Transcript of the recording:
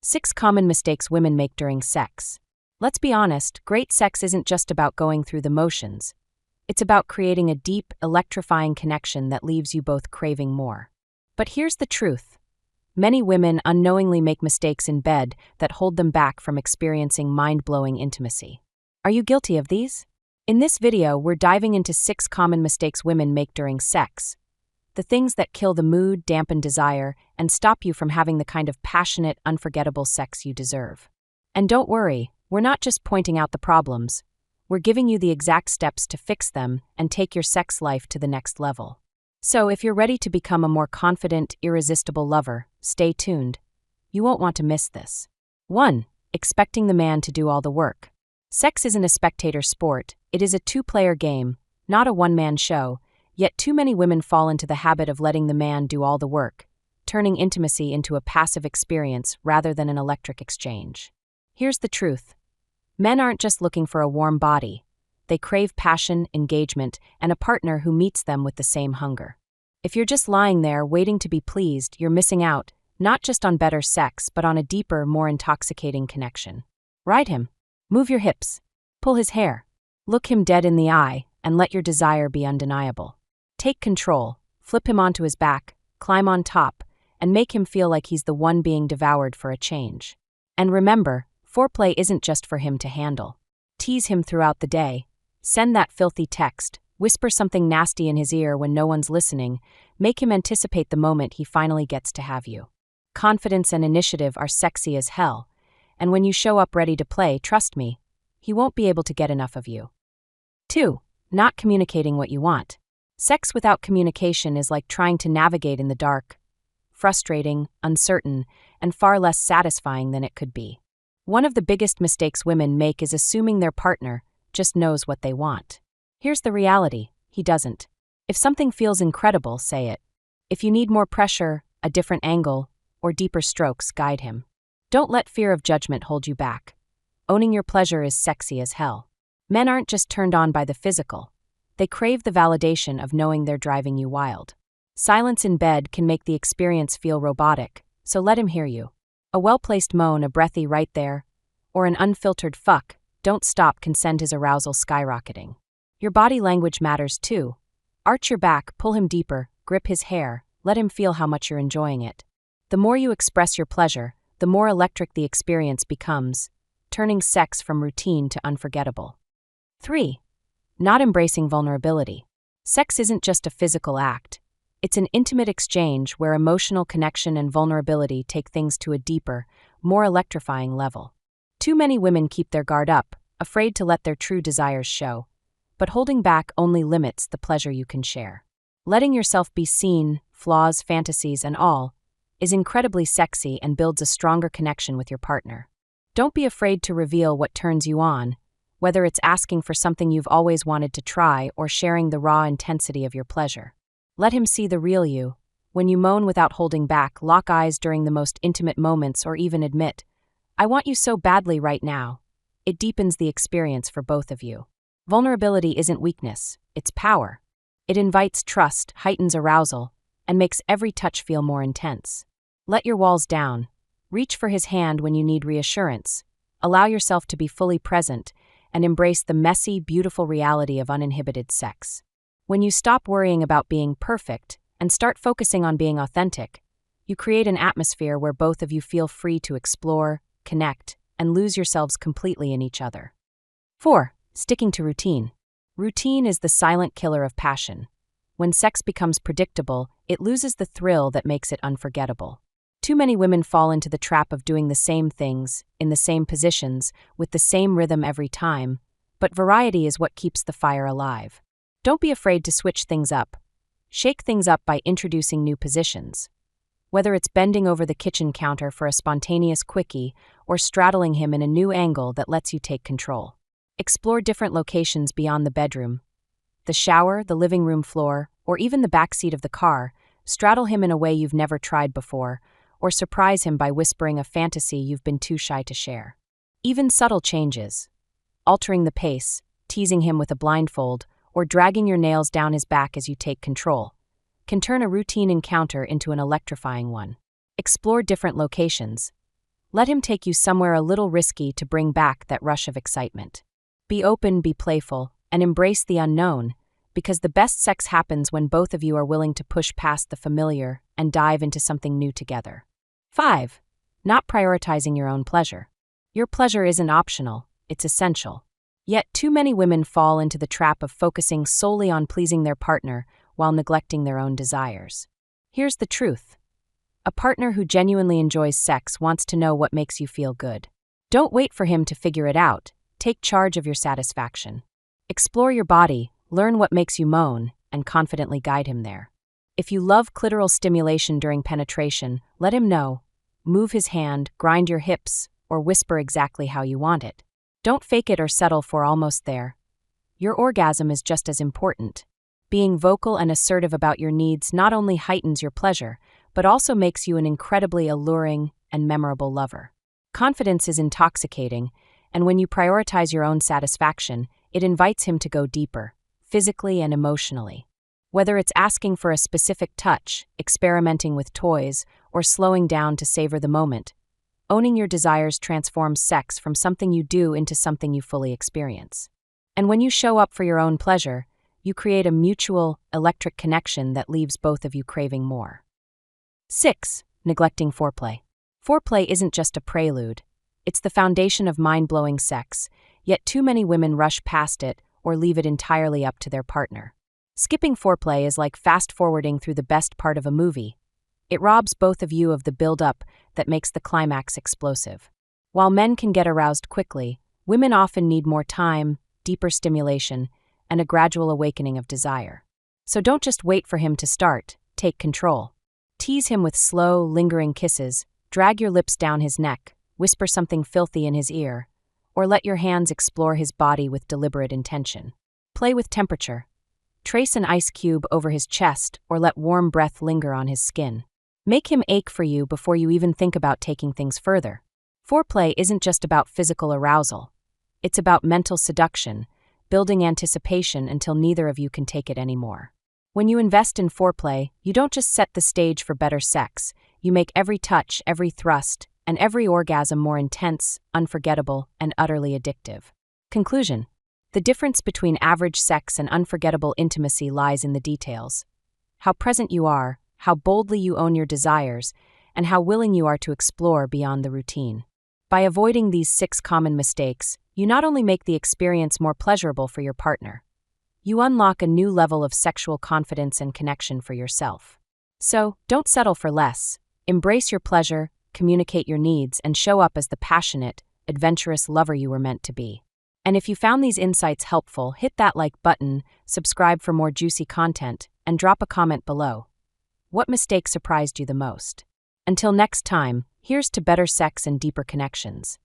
6 common mistakes women make during sex. Let's be honest, great sex isn't just about going through the motions. It's about creating a deep, electrifying connection that leaves you both craving more. But here's the truth. Many women unknowingly make mistakes in bed that hold them back from experiencing mind-blowing intimacy. Are you guilty of these? In this video, we're diving into 6 common mistakes women make during sex. The things that kill the mood, dampen desire, and stop you from having the kind of passionate, unforgettable sex you deserve. And don't worry, we're not just pointing out the problems. We're giving you the exact steps to fix them and take your sex life to the next level. So if you're ready to become a more confident, irresistible lover, stay tuned. You won't want to miss this. 1. Expecting the man to do all the work. Sex isn't a spectator sport, it is a two-player game, not a one-man show, yet too many women fall into the habit of letting the man do all the work, turning intimacy into a passive experience rather than an electric exchange. Here's the truth. Men aren't just looking for a warm body. They crave passion, engagement, and a partner who meets them with the same hunger. If you're just lying there waiting to be pleased, you're missing out, not just on better sex, but on a deeper, more intoxicating connection. Ride him. Move your hips. Pull his hair. Look him dead in the eye, and let your desire be undeniable. Take control, flip him onto his back, climb on top, and make him feel like he's the one being devoured for a change. And remember, foreplay isn't just for him to handle. Tease him throughout the day. Send that filthy text, whisper something nasty in his ear when no one's listening, make him anticipate the moment he finally gets to have you. Confidence and initiative are sexy as hell, and when you show up ready to play, trust me, he won't be able to get enough of you. 2. Not communicating what you want. Sex without communication is like trying to navigate in the dark. Frustrating, uncertain, and far less satisfying than it could be. One of the biggest mistakes women make is assuming their partner just knows what they want. Here's the reality, he doesn't. If something feels incredible, say it. If you need more pressure, a different angle, or deeper strokes, guide him. Don't let fear of judgment hold you back. Owning your pleasure is sexy as hell. Men aren't just turned on by the physical. They crave the validation of knowing they're driving you wild. Silence in bed can make the experience feel robotic, so let him hear you. A well-placed moan, a breathy right there, or an unfiltered fuck, don't stop, can send his arousal skyrocketing. Your body language matters too. Arch your back, pull him deeper, grip his hair, let him feel how much you're enjoying it. The more you express your pleasure, the more electric the experience becomes, turning sex from routine to unforgettable. 3. Not embracing vulnerability. Sex isn't just a physical act. It's an intimate exchange where emotional connection and vulnerability take things to a deeper, more electrifying level. Too many women keep their guard up, afraid to let their true desires show. But holding back only limits the pleasure you can share. Letting yourself be seen, flaws, fantasies, and all, is incredibly sexy and builds a stronger connection with your partner. Don't be afraid to reveal what turns you on, whether it's asking for something you've always wanted to try or sharing the raw intensity of your pleasure. Let him see the real you. When you moan without holding back, lock eyes during the most intimate moments, or even admit, "I want you so badly right now." It deepens the experience for both of you. Vulnerability isn't weakness, it's power. It invites trust, heightens arousal, and makes every touch feel more intense. Let your walls down. Reach for his hand when you need reassurance. Allow yourself to be fully present and embrace the messy, beautiful reality of uninhibited sex. When you stop worrying about being perfect and start focusing on being authentic, you create an atmosphere where both of you feel free to explore, connect, and lose yourselves completely in each other. 4. Sticking to routine. Routine is the silent killer of passion. When sex becomes predictable, it loses the thrill that makes it unforgettable. Too many women fall into the trap of doing the same things, in the same positions, with the same rhythm every time, but variety is what keeps the fire alive. Don't be afraid to switch things up. Shake things up by introducing new positions. Whether it's bending over the kitchen counter for a spontaneous quickie or straddling him in a new angle that lets you take control. Explore different locations beyond the bedroom. The shower, the living room floor, or even the backseat of the car. Straddle him in a way you've never tried before, or surprise him by whispering a fantasy you've been too shy to share. Even subtle changes, altering the pace, teasing him with a blindfold, or dragging your nails down his back as you take control, can turn a routine encounter into an electrifying one. Explore different locations. Let him take you somewhere a little risky to bring back that rush of excitement. Be open, be playful, and embrace the unknown, because the best sex happens when both of you are willing to push past the familiar and dive into something new together. 5. Not prioritizing your own pleasure. Your pleasure isn't optional, it's essential. Yet too many women fall into the trap of focusing solely on pleasing their partner while neglecting their own desires. Here's the truth. A partner who genuinely enjoys sex wants to know what makes you feel good. Don't wait for him to figure it out. Take charge of your satisfaction. Explore your body, learn what makes you moan, and confidently guide him there. If you love clitoral stimulation during penetration, let him know. Move his hand, grind your hips, or whisper exactly how you want it. Don't fake it or settle for almost there. Your orgasm is just as important. Being vocal and assertive about your needs not only heightens your pleasure, but also makes you an incredibly alluring and memorable lover. Confidence is intoxicating, and when you prioritize your own satisfaction, it invites him to go deeper, physically and emotionally. Whether it's asking for a specific touch, experimenting with toys, or slowing down to savor the moment, owning your desires transforms sex from something you do into something you fully experience. And when you show up for your own pleasure, you create a mutual, electric connection that leaves both of you craving more. 6. Neglecting foreplay. Foreplay isn't just a prelude. It's the foundation of mind-blowing sex, yet too many women rush past it or leave it entirely up to their partner. Skipping foreplay is like fast-forwarding through the best part of a movie. It robs both of you of the build-up that makes the climax explosive. While men can get aroused quickly, women often need more time, deeper stimulation, and a gradual awakening of desire. So don't just wait for him to start, take control. Tease him with slow, lingering kisses, drag your lips down his neck, whisper something filthy in his ear, or let your hands explore his body with deliberate intention. Play with temperature. Trace an ice cube over his chest or let warm breath linger on his skin. Make him ache for you before you even think about taking things further. Foreplay isn't just about physical arousal. It's about mental seduction, building anticipation until neither of you can take it anymore. When you invest in foreplay, you don't just set the stage for better sex, you make every touch, every thrust, and every orgasm more intense, unforgettable, and utterly addictive. Conclusion. The difference between average sex and unforgettable intimacy lies in the details. How present you are, how boldly you own your desires, and how willing you are to explore beyond the routine. By avoiding these 6 common mistakes, you not only make the experience more pleasurable for your partner, you unlock a new level of sexual confidence and connection for yourself. So, don't settle for less. Embrace your pleasure, communicate your needs, and show up as the passionate, adventurous lover you were meant to be. And if you found these insights helpful, hit that like button, subscribe for more juicy content, and drop a comment below. What mistake surprised you the most? Until next time, here's to better sex and deeper connections.